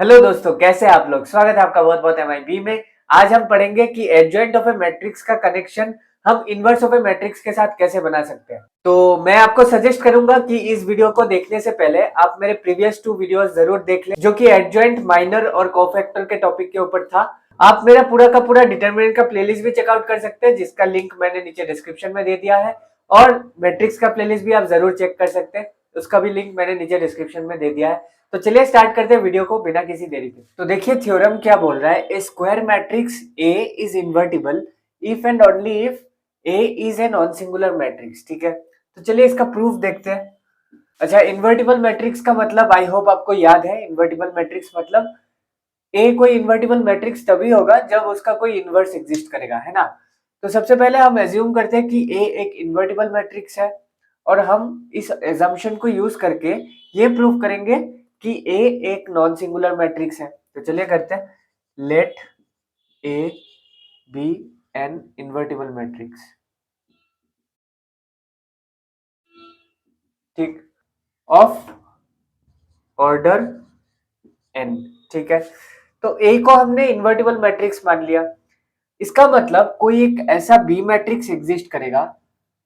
Hello दोस्तों, कैसे हैं आप लोग। स्वागत है आपका बहुत बहुत एमआईबी में। आज हम पढ़ेंगे कि एडजॉइंट ऑफ ए मैट्रिक्स का कनेक्शन हम इनवर्स ऑफ ए मैट्रिक्स के साथ कैसे बना सकते हैं। तो मैं आपको सजेस्ट करूंगा कि इस वीडियो को देखने से पहले आप मेरे प्रीवियस 2 वीडियोस जरूर देख लें, जो कि एडजॉइंट, माइनर और कोफैक्टर के टॉपिक के ऊपर था। आप मेरा पूरा का पूरा डिटरमिनेंट का प्लेलिस्ट भी चेकआउट कर सकते हैं, जिसका लिंक मैंने नीचे डिस्क्रिप्शन में दे दिया है। और मैट्रिक्स का प्लेलिस्ट भी आप जरूर चेक कर सकते हैं, उसका भी लिंक मैंने नीचे डिस्क्रिप्शन में दे दिया है। तो चलिए स्टार्ट करते हैं वीडियो को बिना किसी देरी के। तो देखिए थ्योरम क्या बोल रहा है। A square matrix A is invertible if and only if A is a non singular matrix. ठीक है, तो चलिए इसका प्रूफ देखते हैं। अच्छा, इन्वर्टिबल मैट्रिक्स का मतलब आई होप आपको याद है। इन्वर्टिबल मैट्रिक्स मतलब ए कोई इन्वर्टिबल मैट्रिक्स तभी होगा जब उसका कोई इन्वर्स एग्जिस्ट करेगा, है ना। तो सबसे पहले हम एज्यूम करते हैं कि ए एक इन्वर्टिबल मैट्रिक्स है, और हम इस एजम्पशन को यूज करके ये प्रूव करेंगे कि ए एक नॉन सिंगुलर मैट्रिक्स है। तो चलिए करते हैं। Let A be an invertible matrix. ठीक, ऑफ ऑर्डर एन। ठीक है, तो ए को हमने इन्वर्टिबल मैट्रिक्स मान लिया। इसका मतलब कोई एक ऐसा बी मैट्रिक्स एग्जिस्ट करेगा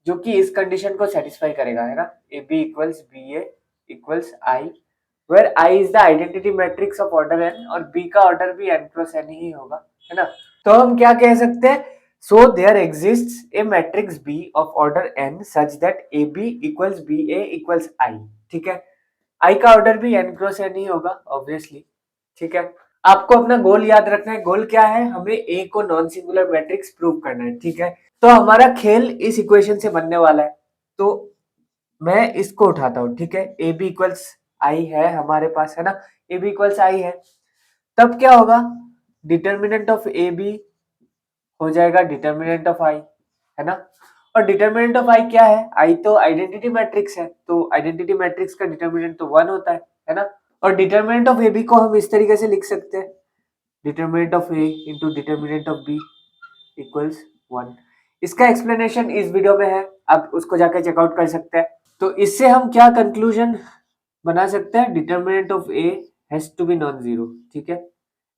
जो कि इस कंडीशन को सेटिस्फाई करेगा, है ना। A B equals B A equals I, where I is the identity matrix of order n, और बी का ऑर्डर भी एन क्रॉस एन ही होगा, है ना। तो हम क्या कह सकते हैं, so there exists a matrix B of order n such that A B equals B A equals I. ठीक है, आई का ऑर्डर भी एन क्रॉस एन ही होगा ऑब्वियसली। ठीक है, आपको अपना गोल याद रखना है। गोल क्या है, हमें ए को नॉन सिंगुलर मैट्रिक्स प्रूव करना है। ठीक है, तो हमारा खेल इस इक्वेशन से बनने वाला है। तो मैं इसको उठाता हूं। ठीक है, ए बी इक्वल्स आई है हमारे पास, है ना। ए बी इक्वल्स आई है, तब क्या होगा, डिटर्मिनेंट ऑफ ए बी हो जाएगा डिटर्मिनेंट ऑफ आई, है ना। और डिटर्मिनेंट ऑफ आई क्या है, आई तो आइडेंटिटी मैट्रिक्स है, तो आइडेंटिटी मैट्रिक्स का डिटर्मिनेंट तो 1 होता है ना। और डिटर्मिनेंट ऑफ ए बी को हम इस तरीके से लिख सकते हैं, determinant of A into determinant of B equals 1। इसका एक्सप्लेनेशन इस वीडियो में है, आप उसको जाकर चेकआउट कर सकते हैं। तो इससे हम क्या कंक्लूजन बना सकते हैं, determinant of A has to be non zero. ठीक है,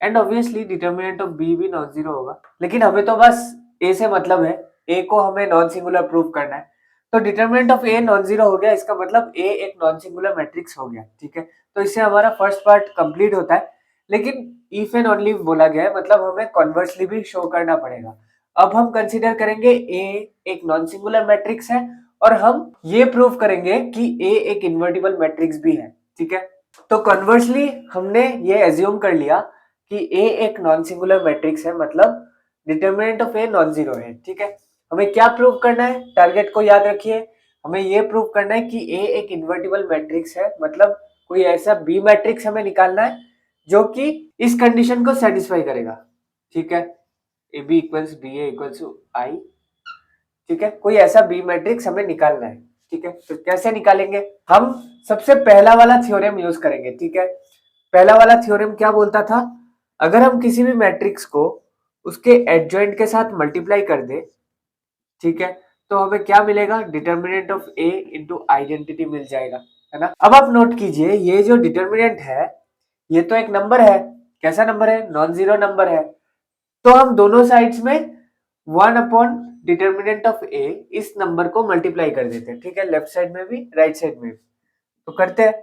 and obviously determinant of B भी नॉन जीरो होगा, लेकिन हमें तो बस ए से मतलब है, ए को हमें नॉन सिंगुलर प्रूव करना है। तो determinant of a non zero हो गया, इसका मतलब ए एक नॉन सिंगुलर मैट्रिक्स हो गया। ठीक है, तो इससे हमारा फर्स्ट पार्ट कंप्लीट होता है। लेकिन इफ एंड ओनली बोला गया है, मतलब हमें कॉन्वर्सली भी शो करना पड़ेगा। अब हम कंसीडर करेंगे ए एक नॉन सिंगुलर मैट्रिक्स है, और हम ये प्रूव करेंगे कि ए एक इन्वर्टिबल मैट्रिक्स भी है। ठीक है, तो कन्वर्सली हमने ये एज्यूम कर लिया कि ए एक नॉन सिंगुलर मैट्रिक्स है, मतलब determinant of a non zero है। ठीक है, हमें क्या प्रूव करना है, टारगेट को याद रखिए। हमें ये प्रूव करना है कि ए एक इन्वर्टिबल मैट्रिक्स है, मतलब कोई ऐसा बी मैट्रिक्स हमें निकालना है जो कि इस कंडीशन को सेटिस्फाई करेगा। ठीक है, A B equals B A equals I. ठीक है, कोई ऐसा बी मैट्रिक्स हमें निकालना है। ठीक है, तो कैसे निकालेंगे, हम सबसे पहला वाला थ्योरम यूज करेंगे। ठीक है, पहला वाला थ्योरम क्या बोलता था, अगर हम किसी भी मैट्रिक्स को उसके एडजॉइंट के साथ मल्टीप्लाई कर दे, ठीक है, तो हमें क्या मिलेगा, determinant of A into identity मिल जाएगा, है ना। अब आप नोट कीजिए, ये जो डिटर्मिनेंट है ये तो एक नंबर है। कैसा नंबर है, नॉन जीरो नंबर है। तो हम दोनों साइड्स में 1 अपॉन डिटर्मिनेंट ऑफ ए इस नंबर को मल्टीप्लाई कर देते हैं। ठीक है, लेफ्ट साइड में भी राइट साइड में भी। तो करते हैं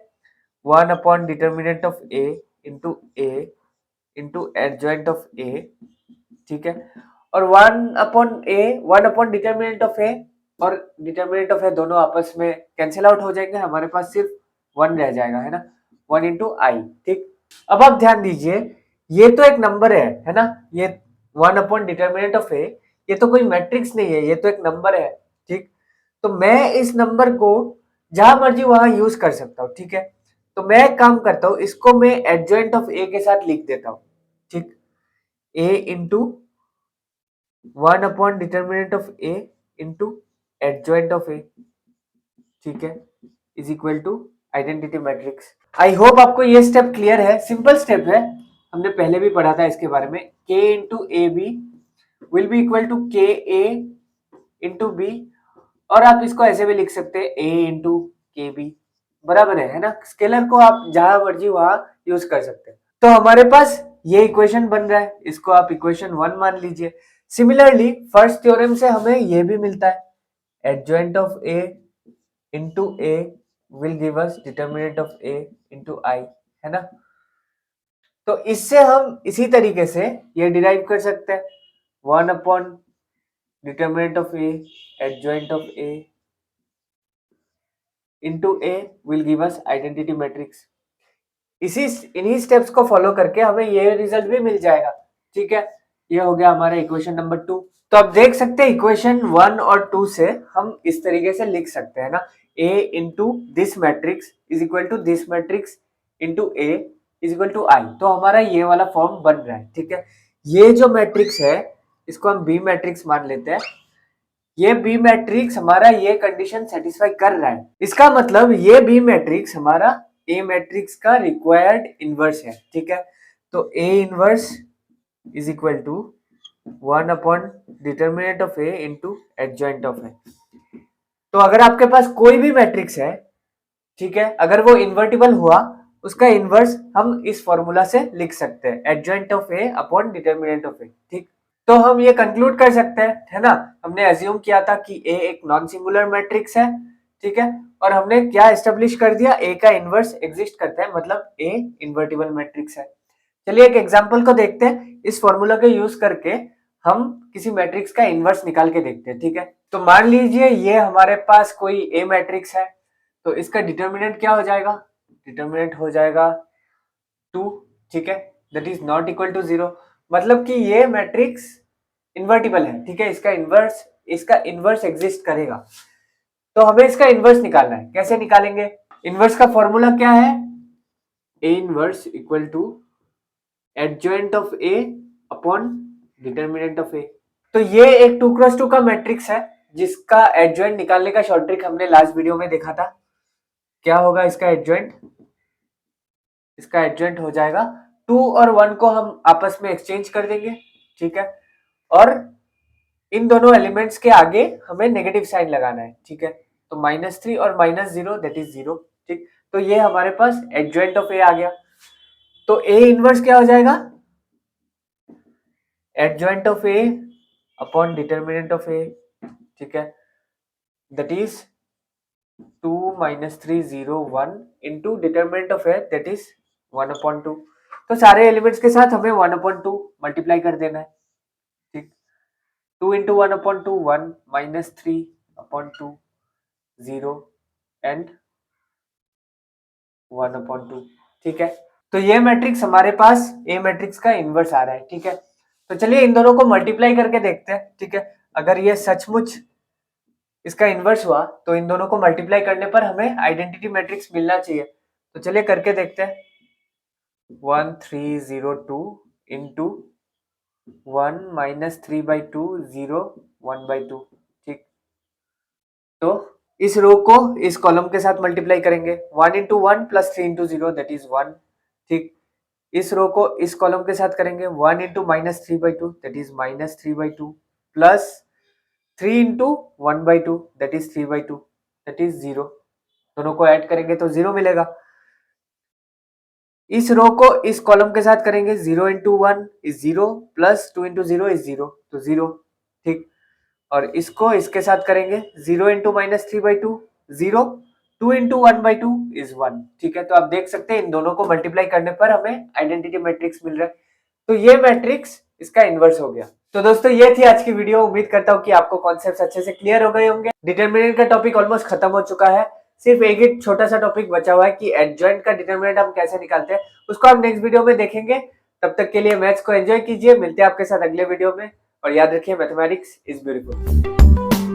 1 upon determinant of A into adjoint of A. ठीक है, और 1 अपॉन डिटर्मिनेंट ऑफ ए और डिटर्मिनेंट ऑफ ए दोनों आपस में कैंसिल आउट हो जाएंगे, हमारे पास सिर्फ 1 रह जाएगा, है ना। 1 इंटू आई। ठीक, अब आप ध्यान दीजिए, ये तो एक नंबर है ना। ये 1 अपॉन डिटर्मिनेंट ऑफ ए, ये तो कोई मैट्रिक्स नहीं है, ये तो एक नंबर है। ठीक, तो मैं इस नंबर को जहां मर्जी वहां यूज कर सकता हूँ। ठीक है, तो मैं एक काम करता हूँ, इसको मैं एडजॉइंट ऑफ ए के साथ लिख देता हूँ। ठीक, A into 1 upon determinant of A into adjoint of A, ठीक है, is equal to identity matrix. I hope आपको ये स्टेप क्लियर है, सिंपल स्टेप है, हमने पहले भी पढ़ा था इसके बारे में। k into A B will be equal to k A into B, और आप इसको ऐसे भी लिख सकते हैं a इंटू के बी, बराबर है ना। स्केलर को आप जहां मर्जी वहां यूज कर सकते हैं। तो हमारे पास ये इक्वेशन बन रहा है, इसको आप इक्वेशन 1 मान लीजिए। सिमिलरली फर्स्ट थ्योरम से हमें ये भी मिलता है, adjoint of A into A will give us determinant of A into I, है ना। तो इससे हम इसी तरीके से ये डिराइव कर सकते हैं, 1 upon determinant of A adjoint of A into A will give us identity matrix. इन्हीं स्टेप्स को फॉलो करके हमें ये रिजल्ट भी मिल जाएगा, ठीक है। ये हो गया हमारा इक्वेशन नंबर 2। तो अब देख सकते हैं इक्वेशन 1 और 2 से हम इस तरीके से लिख सकते हैं ना, a into this matrix is equal to this matrix into a is equal to I. तो हमारा ये वाला फॉर्म बन रहा है, ठीक है। ये जो मैट्रिक्स है इसको हम बी मैट्रिक्स मान लेते हैं। ये बी मैट्रिक्स हमारा ये कंडीशन सेटिस्फाई कर रहा है, इसका मतलब ये बी मैट्रिक्स हमारा ए मैट्रिक्स का रिक्वायर्ड इनवर्स है, ठीक है। तो A inverse is equal to 1 upon determinant of A into adjoint of A. तो अगर आपके पास कोई भी मैट्रिक्स है, ठीक है, अगर वो इन्वर्टिबल हुआ उसका इनवर्स हम इस फॉर्मूला से लिख सकते हैं, adjoint of A upon determinant of A, ठीक। तो हम ये कंक्लूड कर सकते हैं, है ना, हमने एज्यूम किया था कि ए एक नॉन सिंगुलर मैट्रिक्स है, ठीक है, और हमने क्या एस्टेब्लिश कर दिया, ए का इनवर्स एग्जिस्ट करता है, मतलब ए इन्वर्टिबल मैट्रिक्स है। चलिए एक एग्जांपल को देखते हैं, इस फॉर्मूला के यूज करके हम किसी मैट्रिक्स का इनवर्स निकाल के देखते हैं, ठीक है। तो मान लीजिए ये हमारे पास कोई ए मैट्रिक्स है, तो इसका डिटर्मिनेंट क्या हो जाएगा, डिटर्मिनेंट हो जाएगा 2, ठीक है, that is not equal to 0। मतलब कि ये मैट्रिक्स इन्वर्टिबल है, ठीक है, इसका इनवर्स एग्जिस्ट करेगा। तो हमें इसका इनवर्स निकालना है, कैसे निकालेंगे, इनवर्स का फॉर्मूला क्या है, A inverse equal to adjoint of A upon determinant of A. तो ये एक 2x2 का मैट्रिक्स है जिसका एडजॉइंट निकालने का शॉर्ट ट्रिक हमने लास्ट वीडियो में देखा था। क्या होगा इसका एडजॉइंट, इसका एडजॉइंट हो जाएगा 2 और 1 को हम आपस में एक्सचेंज कर देंगे, ठीक है, और इन दोनों एलिमेंट्स के आगे हमें नेगेटिव साइन लगाना है, ठीक है। तो -3 और -0 दैट इज 0, ठीक। तो ये हमारे पास एडजॉइंट ऑफ ए आ गया। तो ए इनवर्स क्या हो जाएगा, adjoint of A upon determinant of A, ठीक है, that is 2 -3 0 1 into determinant of A that is 1/2। तो सारे एलिमेंट्स के साथ हमें 1/2 मल्टीप्लाई कर देना है, ठीक। 2 इंटू 1/2 1 -3/2 0 एंड 1/2, ठीक है। तो ये मैट्रिक्स हमारे पास ए मैट्रिक्स का इनवर्स आ रहा है, ठीक है। तो चलिए इन दोनों को मल्टीप्लाई करके देखते हैं, ठीक है। अगर ये सचमुच इसका इनवर्स हुआ तो इन दोनों को मल्टीप्लाई करने पर हमें आइडेंटिटी मैट्रिक्स मिलना चाहिए। तो चलिए करके देखते हैं, 1 3 0 2 इंटू 1 -3/2 0 1/2, ठीक। तो इस रो को इस कॉलम के साथ मल्टीप्लाई करेंगे, 1 into 1 plus 3 into 0 that is 1, ठीक। इस रो को इस कॉलम के साथ करेंगे, 1 into -3/2 that is -3/2 plus 3 into 1/2 that is 3/2 that is 0। दोनों को ऐड करेंगे तो 0 मिलेगा। इस रो को इस कॉलम के साथ करेंगे, 0 into 1 is 0 plus 2 into 0 is 0, तो 0, ठीक। और इसको इसके साथ करेंगे, 0 इंटू -3/2 0, 2 इंटू 1/2 इज 1, ठीक है। तो आप देख सकते हैं इन दोनों को मल्टीप्लाई करने पर हमें आइडेंटिटी मैट्रिक्स मिल रहा है। तो ये मैट्रिक्स इसका इनवर्स हो गया। तो दोस्तों ये थी आज की वीडियो, उम्मीद करता हूँ कि आपको कॉन्सेप्ट्स अच्छे से क्लियर हो गए होंगे। डिटर्मिनेंट का टॉपिक ऑलमोस्ट खत्म हो चुका है, सिर्फ एक ही छोटा सा टॉपिक बचा हुआ है कि एडजॉइंट का डिटर्मिनेंट हम कैसे निकालते हैं, उसको हम नेक्स्ट वीडियो में देखेंगे। तब तक के लिए मैथ्स को एंजॉय कीजिए, मिलते हैं आपके साथ अगले वीडियो में, और याद रखिए मैथमेटिक्स इज ब्यूटीफुल।